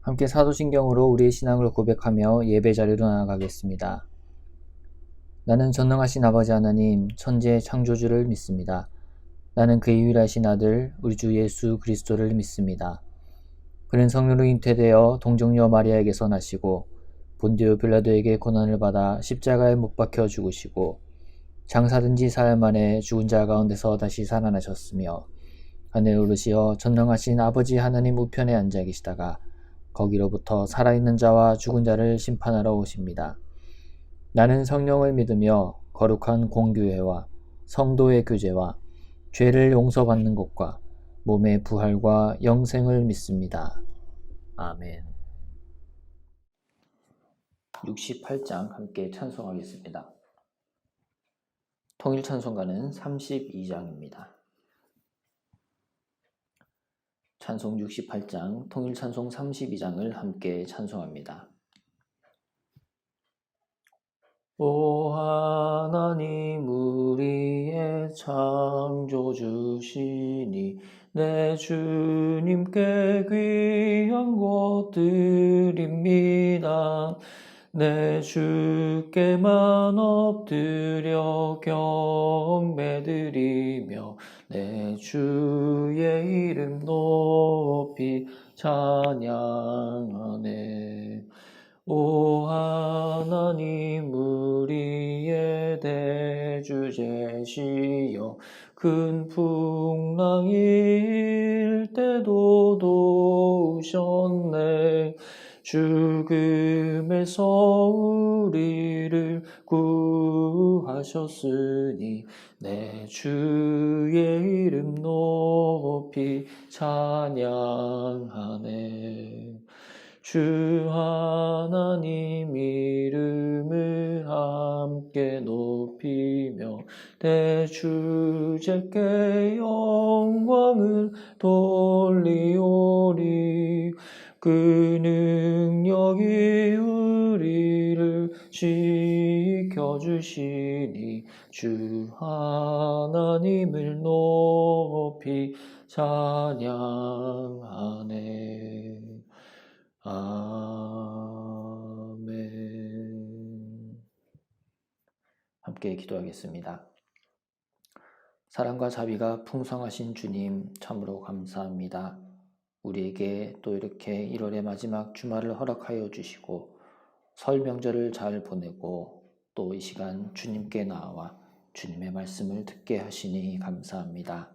함께 사도신경으로 우리의 신앙을 고백하며 예배 자리로 나아가겠습니다. 나는 전능하신 아버지 하나님, 천지의 창조주를 믿습니다. 나는 그의 유일하신 아들, 우리 주 예수 그리스도를 믿습니다. 그는 성령으로 잉태되어 동정녀 마리아에게서 나시고 본디오 빌라도에게 고난을 받아 십자가에 못 박혀 죽으시고 장사된 지 사흘 만에 죽은 자 가운데서 다시 살아나셨으며 하늘 오르시어 전능하신 아버지 하나님 우편에 앉아 계시다가 거기로부터 살아있는 자와 죽은 자를 심판하러 오십니다. 나는 성령을 믿으며 거룩한 공교회와 성도의 교제와 죄를 용서받는 것과 몸의 부활과 영생을 믿습니다. 아멘. 68장 함께 찬송하겠습니다. 통일 찬송가는 32장입니다. 찬송 68장, 통일 찬송 32장을 함께 찬송합니다. 오 하나님 우리의 창조주시니 내 주님께 귀한 것 드립니다. 내 주께만 엎드려 경배드리며 내 주의 이름 높이 찬양하네. 오 하나님 우리의 대주제시여 큰 풍랑이 일 때도 도우셨네. 죽음에서 우리를 구하셨으니 내 주의 이름 높이 찬양하네. 주 하나님 이름을 함께 높이며 대주제께 영광을 돌리오리. 그 능력이 우리를 지켜주시니 주 하나님을 높이 찬양하네. 아멘. 함께 기도하겠습니다. 사랑과 자비가 풍성하신 주님 참으로 감사합니다. 우리에게 또 이렇게 1월의 마지막 주말을 허락하여 주시고 설 명절을 잘 보내고 또 이 시간 주님께 나와 주님의 말씀을 듣게 하시니 감사합니다.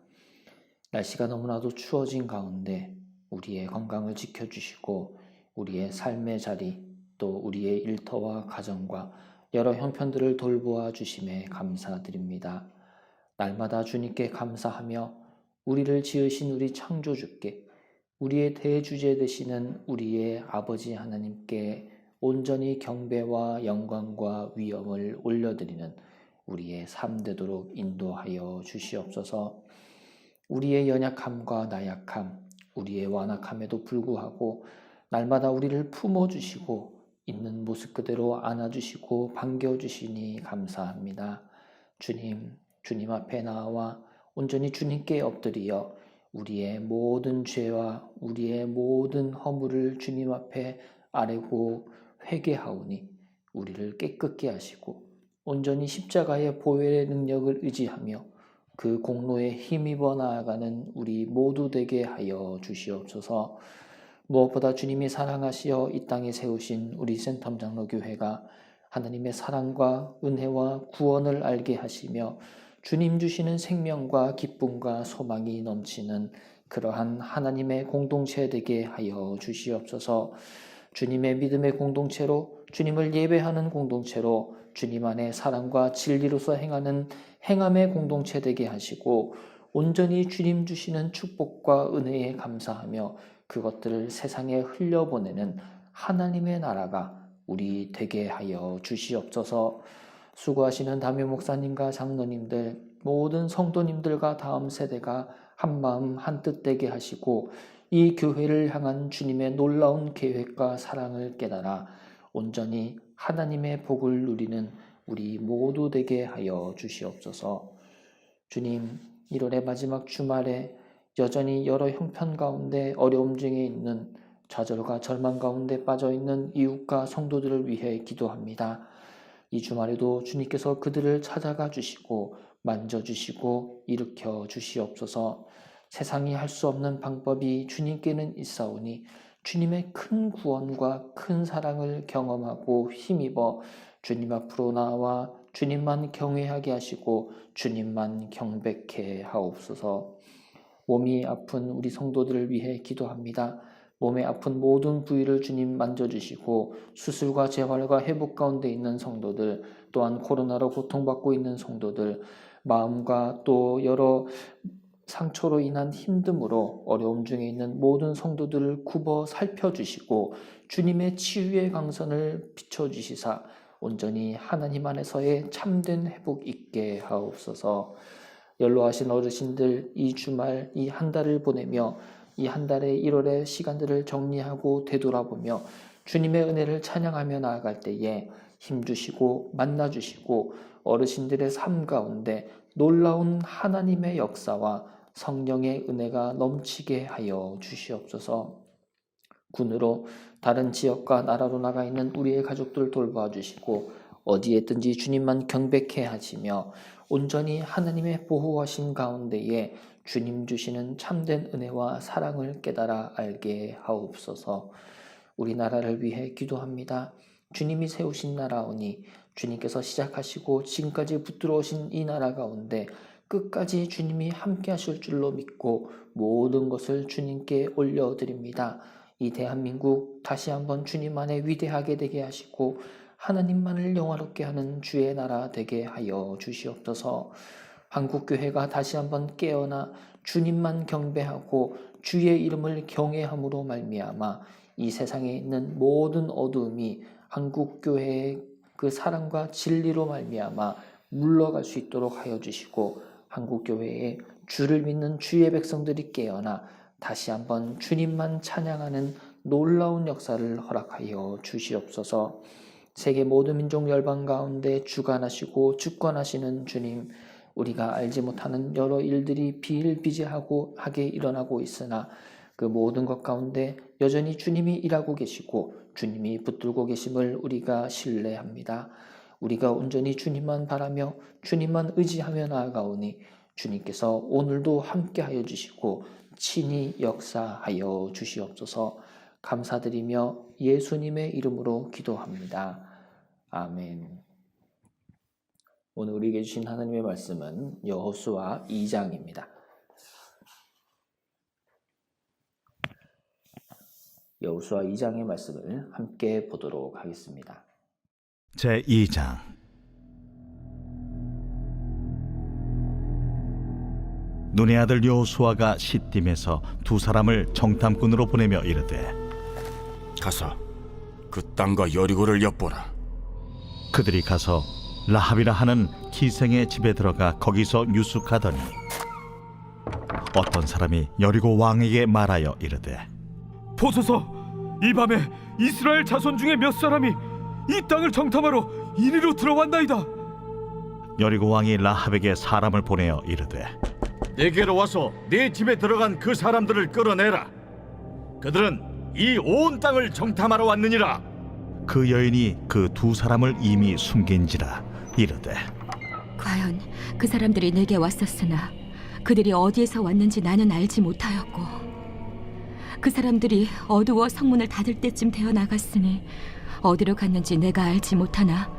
날씨가 너무나도 추워진 가운데 우리의 건강을 지켜주시고 우리의 삶의 자리 또 우리의 일터와 가정과 여러 형편들을 돌보아 주심에 감사드립니다. 날마다 주님께 감사하며 우리를 지으신 우리 창조주께 우리의 대주제 되시는 우리의 아버지 하나님께 온전히 경배와 영광과 위엄을 올려드리는 우리의 삶 되도록 인도하여 주시옵소서. 우리의 연약함과 나약함, 우리의 완악함에도 불구하고 날마다 우리를 품어주시고 있는 모습 그대로 안아주시고 반겨주시니 감사합니다. 주님 앞에 나와 온전히 주님께 엎드려 우리의 모든 죄와 우리의 모든 허물을 주님 앞에 아뢰고 회개하오니 우리를 깨끗게 하시고 온전히 십자가의 보혈의 능력을 의지하며 그 공로에 힘입어 나아가는 우리 모두 되게 하여 주시옵소서. 무엇보다 주님이 사랑하시어 이 땅에 세우신 우리 센텀 장로교회가 하나님의 사랑과 은혜와 구원을 알게 하시며 주님 주시는 생명과 기쁨과 소망이 넘치는 그러한 하나님의 공동체 되게 하여 주시옵소서. 주님의 믿음의 공동체로, 주님을 예배하는 공동체로, 주님 안에 사랑과 진리로서 행하는 행함의 공동체 되게 하시고 온전히 주님 주시는 축복과 은혜에 감사하며 그것들을 세상에 흘려보내는 하나님의 나라가 우리 되게 하여 주시옵소서. 수고하시는 담임 목사님과 장로님들, 모든 성도님들과 다음 세대가 한마음 한뜻 되게 하시고 이 교회를 향한 주님의 놀라운 계획과 사랑을 깨달아 온전히 하나님의 복을 누리는 우리 모두 되게 하여 주시옵소서. 주님, 1월의 마지막 주말에 여전히 여러 형편 가운데 어려움 중에 있는 좌절과 절망 가운데 빠져있는 이웃과 성도들을 위해 기도합니다. 이 주말에도 주님께서 그들을 찾아가 주시고 만져주시고 일으켜 주시옵소서. 세상이 할 수 없는 방법이 주님께는 있사오니 주님의 큰 구원과 큰 사랑을 경험하고 힘입어 주님 앞으로 나와 주님만 경외하게 하시고 주님만 경배케 하옵소서. 몸이 아픈 우리 성도들을 위해 기도합니다. 몸에 아픈 모든 부위를 주님 만져주시고 수술과 재활과 회복 가운데 있는 성도들, 또한 코로나로 고통받고 있는 성도들, 마음과 또 여러 상처로 인한 힘듦으로 어려움 중에 있는 모든 성도들을 굽어 살펴주시고 주님의 치유의 강선을 비춰주시사 온전히 하나님 안에서의 참된 회복 있게 하옵소서. 연로하신 어르신들 이 주말 이 한 달을 보내며 이 한 달의 1월의 시간들을 정리하고 되돌아보며 주님의 은혜를 찬양하며 나아갈 때에 힘주시고 만나주시고 어르신들의 삶 가운데 놀라운 하나님의 역사와 성령의 은혜가 넘치게 하여 주시옵소서. 군으로 다른 지역과 나라로 나가 있는 우리의 가족들 돌봐 주시고 어디에 있든지 주님만 경배케 하시며 온전히 하나님의 보호하심 가운데에 주님 주시는 참된 은혜와 사랑을 깨달아 알게 하옵소서. 우리나라를 위해 기도합니다. 주님이 세우신 나라오니 주님께서 시작하시고 지금까지 붙들어 오신 이 나라 가운데 끝까지 주님이 함께 하실 줄로 믿고 모든 것을 주님께 올려드립니다. 이 대한민국 다시 한번 주님 안에 위대하게 되게 하시고 하나님만을 영화롭게 하는 주의 나라 되게 하여 주시옵소서. 한국교회가 다시 한번 깨어나 주님만 경배하고 주의 이름을 경외함으로 말미암아 이 세상에 있는 모든 어두움이 한국교회의 그 사랑과 진리로 말미암아 물러갈 수 있도록 하여 주시고 한국교회에 주를 믿는 주의 백성들이 깨어나 다시 한번 주님만 찬양하는 놀라운 역사를 허락하여 주시옵소서. 세계 모든 민족 열방 가운데 주관하시고 주권하시는 주님, 우리가 알지 못하는 여러 일들이 비일비재하게 일어나고 있으나 그 모든 것 가운데 여전히 주님이 일하고 계시고 주님이 붙들고 계심을 우리가 신뢰합니다. 우리가 온전히 주님만 바라며 주님만 의지하며 나아가오니 주님께서 오늘도 함께하여 주시고 친히 역사하여 주시옵소서. 감사드리며 예수님의 이름으로 기도합니다. 아멘. 오늘 우리에게 주신 하나님의 말씀은 여호수아 2장입니다. 여호수아 2장의 말씀을 함께 보도록 하겠습니다. 제2장. 눈의 아들 여호수아가 시딤에서 두 사람을 정탐꾼으로 보내며 이르되 가서 그 땅과 여리고를 엿보라. 그들이 가서 라합이라 하는 기생의 집에 들어가 거기서 유숙하더니 어떤 사람이 여리고 왕에게 말하여 이르되 보소서, 이 밤에 이스라엘 자손 중에 몇 사람이 이 땅을 정탐하러 이리로 들어왔나이다. 여리고 왕이 라합에게 사람을 보내어 이르되 내게로 와서 네 집에 들어간 그 사람들을 끌어내라. 그들은 이 온 땅을 정탐하러 왔느니라. 그 여인이 그 두 사람을 이미 숨긴지라 이르되 과연 그 사람들이 내게 왔었으나 그들이 어디에서 왔는지 나는 알지 못하였고 그 사람들이 어두워 성문을 닫을 때쯤 되어 나갔으니 어디로 갔는지 내가 알지 못하나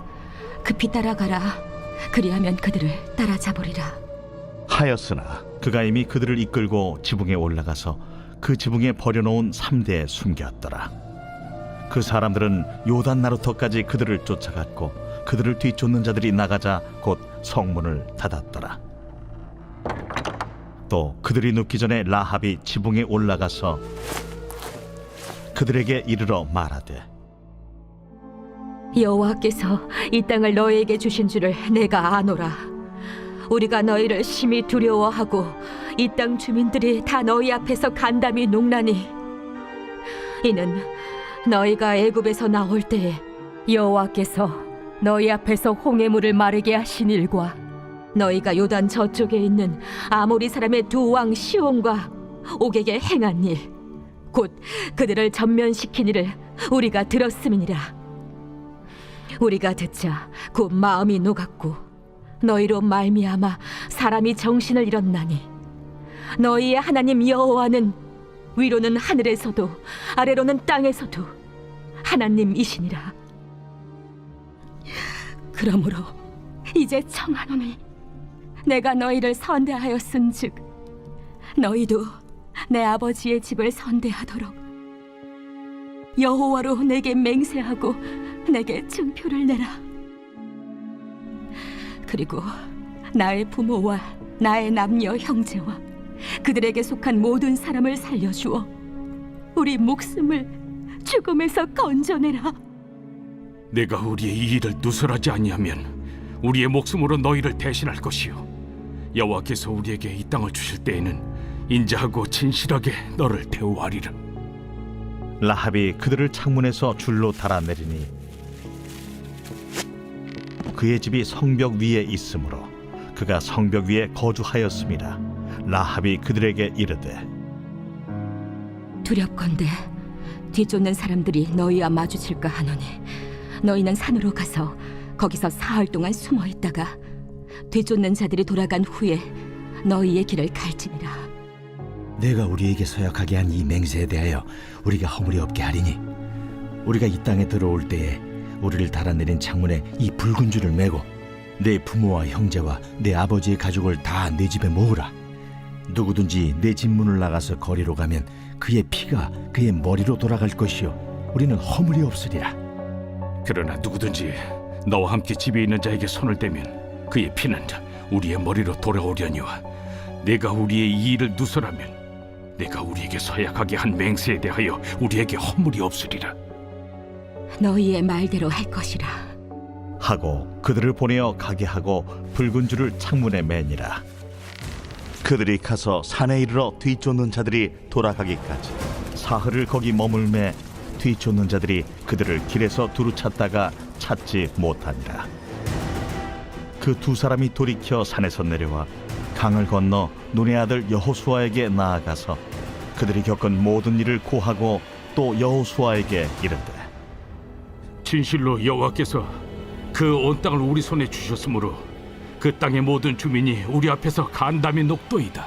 급히 따라가라. 그리하면 그들을 따라잡으리라 하였으나 그가 이미 그들을 이끌고 지붕에 올라가서 그 지붕에 버려놓은 삼대에 숨겼더라. 그 사람들은 요단 나루터까지 그들을 쫓아갔고 그들을 뒤쫓는 자들이 나가자 곧 성문을 닫았더라. 또 그들이 눕기 전에 라합이 지붕에 올라가서 그들에게 이르러 말하되 여호와께서 이 땅을 너희에게 주신 줄을 내가 아노라. 우리가 너희를 심히 두려워하고 이 땅 주민들이 다 너희 앞에서 간담이 농나니 이는 너희가 애굽에서 나올 때에 여호와께서 너희 앞에서 홍해물을 마르게 하신 일과 너희가 요단 저쪽에 있는 아모리 사람의 두 왕 시온과 옥에게 행한 일 곧 그들을 전면시키니를 우리가 들었음이니라. 우리가 듣자 곧 마음이 녹았고 너희로 말미암아 사람이 정신을 잃었나니 너희의 하나님 여호와는 위로는 하늘에서도 아래로는 땅에서도 하나님이시니라. 그러므로 이제 청하노니 내가 너희를 선대하였은즉 너희도 내 아버지의 집을 선대하도록 여호와로 내게 맹세하고 내게 증표를 내라. 그리고 나의 부모와 나의 남녀 형제와 그들에게 속한 모든 사람을 살려주어 우리 목숨을 죽음에서 건져내라. 내가 우리의 이 일을 누설하지 아니하면 우리의 목숨으로 너희를 대신할 것이요 여호와께서 우리에게 이 땅을 주실 때에는 인자하고 진실하게 너를 대우하리라. 라합이 그들을 창문에서 줄로 달아내리니 그의 집이 성벽 위에 있으므로 그가 성벽 위에 거주하였습니다. 라합이 그들에게 이르되 두렵건대 뒤쫓는 사람들이 너희와 마주칠까 하노니 너희는 산으로 가서 거기서 사흘 동안 숨어 있다가 뒤쫓는 자들이 돌아간 후에 너희의 길을 갈지니라. 내가 우리에게 서약하게 한 이 맹세에 대하여 우리가 허물이 없게 하리니 우리가 이 땅에 들어올 때에 우리를 달아내린 창문에 이 붉은 줄을 매고 내 부모와 형제와 내 아버지의 가족을 다 내 집에 모으라. 누구든지 내 집 문을 나가서 거리로 가면 그의 피가 그의 머리로 돌아갈 것이요 우리는 허물이 없으리라. 그러나 누구든지 너와 함께 집에 있는 자에게 손을 대면 그의 피는 우리의 머리로 돌아오려니와 내가 우리의 이 일을 누설하면 내가 우리에게 서약하게 한 맹세에 대하여 우리에게 허물이 없으리라. 너희의 말대로 할 것이라. 하고 그들을 보내어 가게 하고 붉은 줄을 창문에 매니라. 그들이 가서 산에 이르러 뒤쫓는 자들이 돌아가기까지 사흘을 거기 머물매 뒤쫓는 자들이 그들을 길에서 두루 찾다가 찾지 못하니라. 그 두 사람이 돌이켜 산에서 내려와 강을 건너 눈의 아들 여호수아에게 나아가서 그들이 겪은 모든 일을 고하고 또 여호수아에게 이르되 진실로 여호와께서 그 온 땅을 우리 손에 주셨으므로 그 땅의 모든 주민이 우리 앞에서 간담이 높도이다.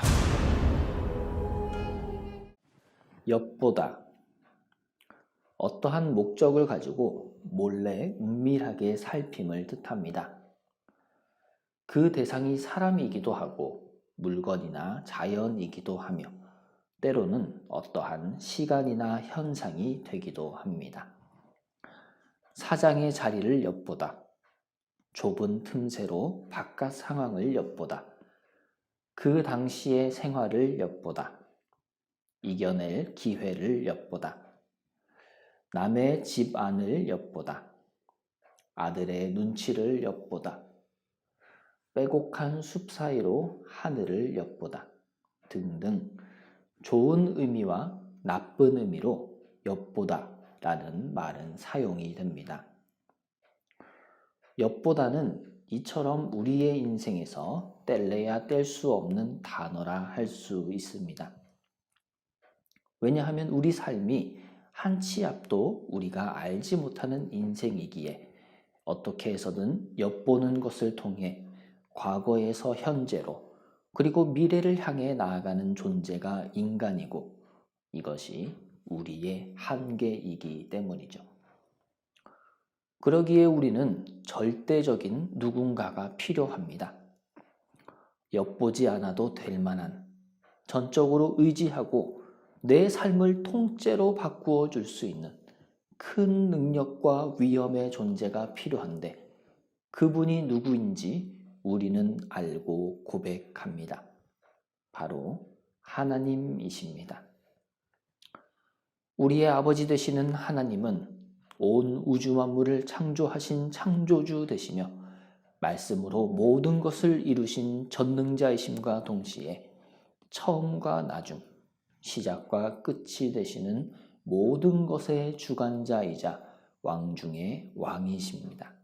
엿보다 어떠한 목적을 가지고 몰래 은밀하게 살핌을 뜻합니다. 그 대상이 사람이기도 하고 물건이나 자연이기도 하며 때로는 어떠한 시간이나 현상이 되기도 합니다. 사장의 자리를 엿보다, 좁은 틈새로 바깥 상황을 엿보다, 그 당시의 생활을 엿보다, 이겨낼 기회를 엿보다, 남의 집 안을 엿보다, 아들의 눈치를 엿보다, 빼곡한 숲 사이로 하늘을 엿보다 등등 좋은 의미와 나쁜 의미로 엿보다 라는 말은 사용이 됩니다. 엿보다는 이처럼 우리의 인생에서 뗄래야 뗄 수 없는 단어라 할 수 있습니다. 왜냐하면 우리 삶이 한 치 앞도 우리가 알지 못하는 인생이기에 어떻게 해서든 엿보는 것을 통해 과거에서 현재로 그리고 미래를 향해 나아가는 존재가 인간이고 이것이 우리의 한계이기 때문이죠. 그러기에 우리는 절대적인 누군가가 필요합니다. 엿보지 않아도 될 만한, 전적으로 의지하고 내 삶을 통째로 바꾸어 줄 수 있는 큰 능력과 위엄의 존재가 필요한데 그분이 누구인지 우리는 알고 고백합니다. 바로 하나님이십니다. 우리의 아버지 되시는 하나님은 온 우주 만물을 창조하신 창조주 되시며 말씀으로 모든 것을 이루신 전능자이심과 동시에 처음과 나중, 시작과 끝이 되시는 모든 것의 주관자이자 왕 중의 왕이십니다.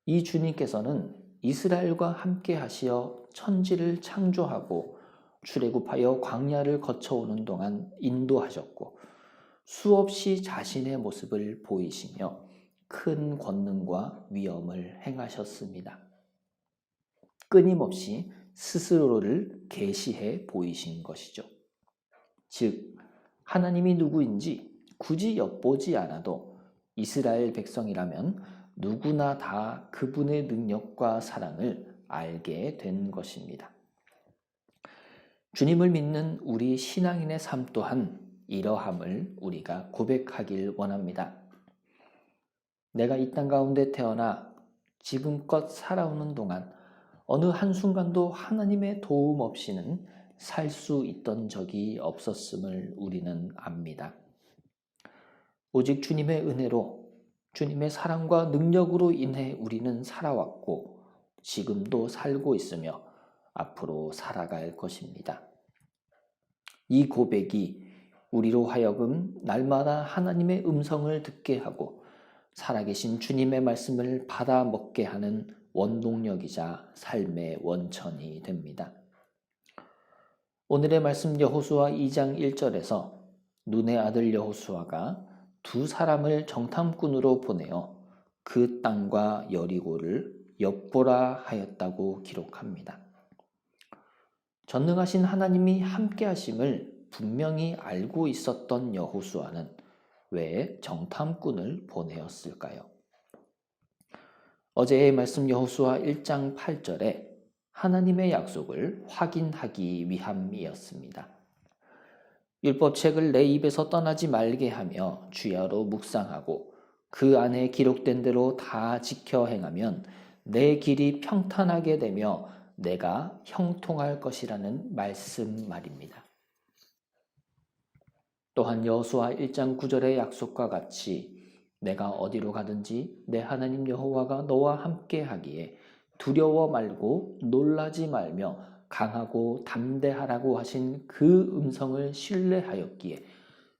이 주님께서는 이스라엘과 함께 하시어 천지를 창조하고 출애굽하여 광야를 거쳐오는 동안 인도하셨고 수없이 자신의 모습을 보이시며 큰 권능과 위엄을 행하셨습니다. 끊임없이 스스로를 계시해 보이신 것이죠. 즉 하나님이 누구인지 굳이 엿보지 않아도 이스라엘 백성이라면 누구나 다 그분의 능력과 사랑을 알게 된 것입니다. 주님을 믿는 우리 신앙인의 삶 또한 이러함을 우리가 고백하길 원합니다. 내가 이 땅 가운데 태어나 지금껏 살아오는 동안 어느 한순간도 하나님의 도움 없이는 살 수 있던 적이 없었음을 우리는 압니다. 오직 주님의 은혜로, 주님의 사랑과 능력으로 인해 우리는 살아왔고 지금도 살고 있으며 앞으로 살아갈 것입니다. 이 고백이 우리로 하여금 날마다 하나님의 음성을 듣게 하고 살아계신 주님의 말씀을 받아 먹게 하는 원동력이자 삶의 원천이 됩니다. 오늘의 말씀 여호수아 2장 1절에서 눈의 아들 여호수아가 두 사람을 정탐꾼으로 보내어 그 땅과 여리고를 엿보라 하였다고 기록합니다. 전능하신 하나님이 함께 하심을 분명히 알고 있었던 여호수아는 왜 정탐꾼을 보내었을까요? 어제의 말씀 여호수아 1장 8절에 하나님의 약속을 확인하기 위함이었습니다. 율법책을 내 입에서 떠나지 말게 하며 주야로 묵상하고 그 안에 기록된 대로 다 지켜 행하면 내 길이 평탄하게 되며 내가 형통할 것이라는 말씀 말입니다. 또한 여호수아 1장 9절의 약속과 같이 내가 어디로 가든지 내 하나님 여호와가 너와 함께 하기에 두려워 말고 놀라지 말며 강하고 담대하라고 하신 그 음성을 신뢰하였기에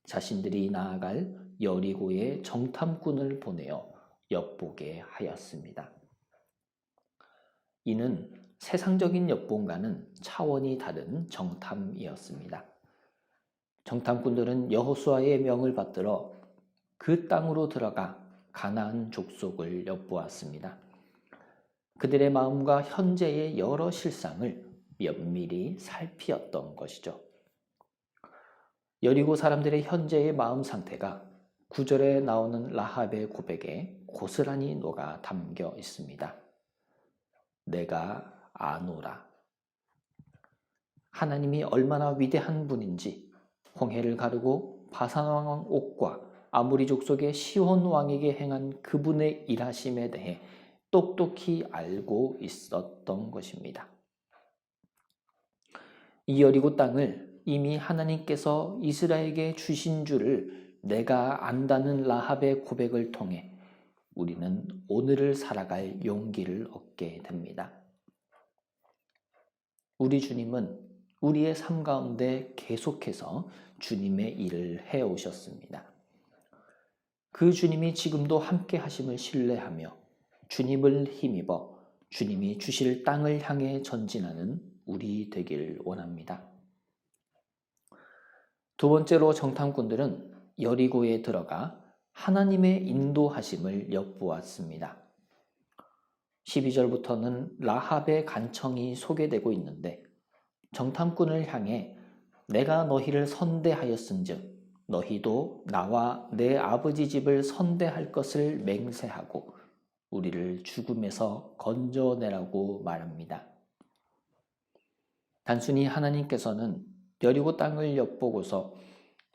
자신들이 나아갈 여리고의 정탐꾼을 보내어 엿보게 하였습니다. 이는 세상적인 엿본과는 차원이 다른 정탐이었습니다. 정탐꾼들은 여호수아의 명을 받들어 그 땅으로 들어가 가나안 족속을 엿보았습니다. 그들의 마음과 현재의 여러 실상을 면밀히 살피었던 것이죠. 여리고 사람들의 현재의 마음 상태가 9절에 나오는 라합의 고백에 고스란히 녹아 담겨 있습니다. 내가 아노라. 하나님이 얼마나 위대한 분인지 홍해를 가르고 바산 왕 옥과 아모리 족속의 시혼 왕에게 행한 그분의 일하심에 대해 똑똑히 알고 있었던 것입니다. 이 여리고 땅을 이미 하나님께서 이스라엘에게 주신 줄을 내가 안다는 라합의 고백을 통해 우리는 오늘을 살아갈 용기를 얻게 됩니다. 우리 주님은 우리의 삶 가운데 계속해서 주님의 일을 해오셨습니다. 그 주님이 지금도 함께 하심을 신뢰하며 주님을 힘입어 주님이 주실 땅을 향해 전진하는 우리 되길 원합니다. 두 번째로 정탐꾼들은 여리고에 들어가 하나님의 인도하심을 엿보았습니다. 12절부터는 라합의 간청이 소개되고 있는데 정탐꾼을 향해 내가 너희를 선대하였은즉 너희도 나와 내 아버지 집을 선대할 것을 맹세하고 우리를 죽음에서 건져내라고 말합니다. 단순히 하나님께서는 여리고 땅을 엿보고서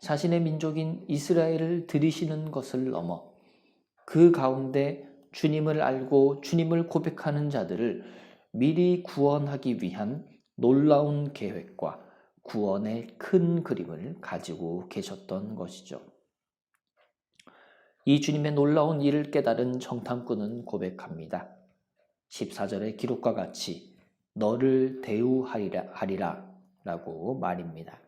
자신의 민족인 이스라엘을 들이시는 것을 넘어 그 가운데 주님을 알고 주님을 고백하는 자들을 미리 구원하기 위한 놀라운 계획과 구원의 큰 그림을 가지고 계셨던 것이죠. 이 주님의 놀라운 일을 깨달은 정탐꾼은 고백합니다. 14절의 기록과 같이 너를 대우하리라 라고 말입니다.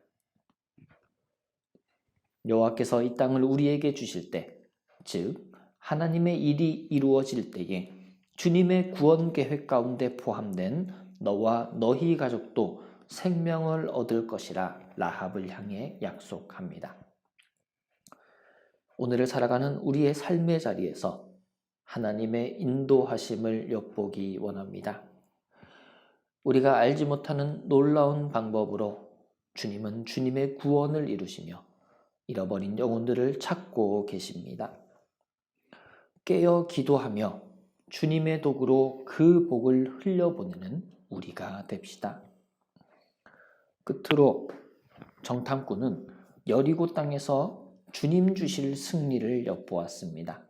여호와께서 이 땅을 우리에게 주실 때, 즉 하나님의 일이 이루어질 때에 주님의 구원 계획 가운데 포함된 너와 너희 가족도 생명을 얻을 것이라 라합을 향해 약속합니다. 오늘을 살아가는 우리의 삶의 자리에서 하나님의 인도하심을 엿보기 원합니다. 우리가 알지 못하는 놀라운 방법으로 주님은 주님의 구원을 이루시며 잃어버린 영혼들을 찾고 계십니다. 깨어 기도하며 주님의 도구로 그 복을 흘려보내는 우리가 됩시다. 끝으로 정탐꾼은 여리고 땅에서 주님 주실 승리를 엿보았습니다.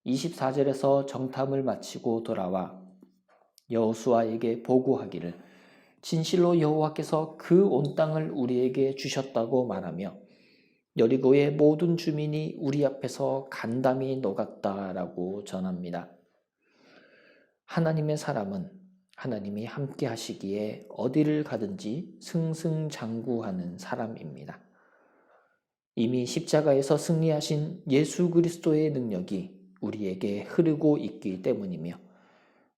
24절에서 정탐을 마치고 돌아와 여호수아에게 보고하기를 진실로 여호와께서 그 온 땅을 우리에게 주셨다고 말하며 여리고의 모든 주민이 우리 앞에서 간담이 녹았다라고 전합니다. 하나님의 사람은 하나님이 함께 하시기에 어디를 가든지 승승장구하는 사람입니다. 이미 십자가에서 승리하신 예수 그리스도의 능력이 우리에게 흐르고 있기 때문이며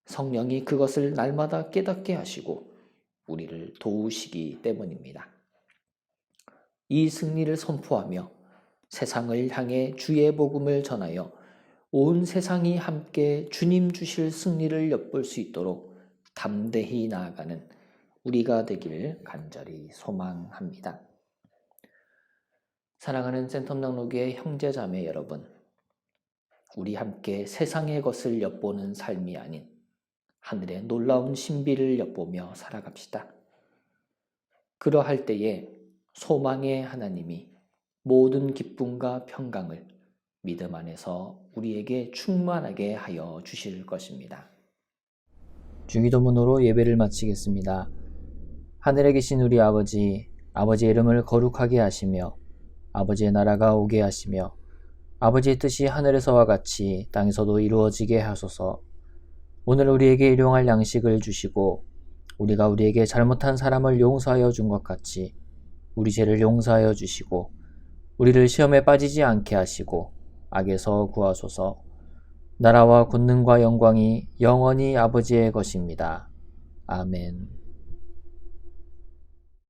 성령이 그것을 날마다 깨닫게 하시고 우리를 도우시기 때문입니다. 이 승리를 선포하며 세상을 향해 주의 복음을 전하여 온 세상이 함께 주님 주실 승리를 엿볼 수 있도록 담대히 나아가는 우리가 되길 간절히 소망합니다. 사랑하는 센텀당로교회 형제자매 여러분, 우리 함께 세상의 것을 엿보는 삶이 아닌 하늘의 놀라운 신비를 엿보며 살아갑시다. 그러할 때에 소망의 하나님이 모든 기쁨과 평강을 믿음 안에서 우리에게 충만하게 하여 주실 것입니다. 주기도문으로 예배를 마치겠습니다. 하늘에 계신 우리 아버지, 아버지의 이름을 거룩하게 하시며 아버지의 나라가 오게 하시며 아버지의 뜻이 하늘에서와 같이 땅에서도 이루어지게 하소서. 오늘 우리에게 일용할 양식을 주시고 우리가 우리에게 잘못한 사람을 용서하여 준 것 같이 우리 죄를 용서하여 주시고 우리를 시험에 빠지지 않게 하시고 악에서 구하소서. 나라와 권능과 영광이 영원히 아버지의 것입니다. 아멘.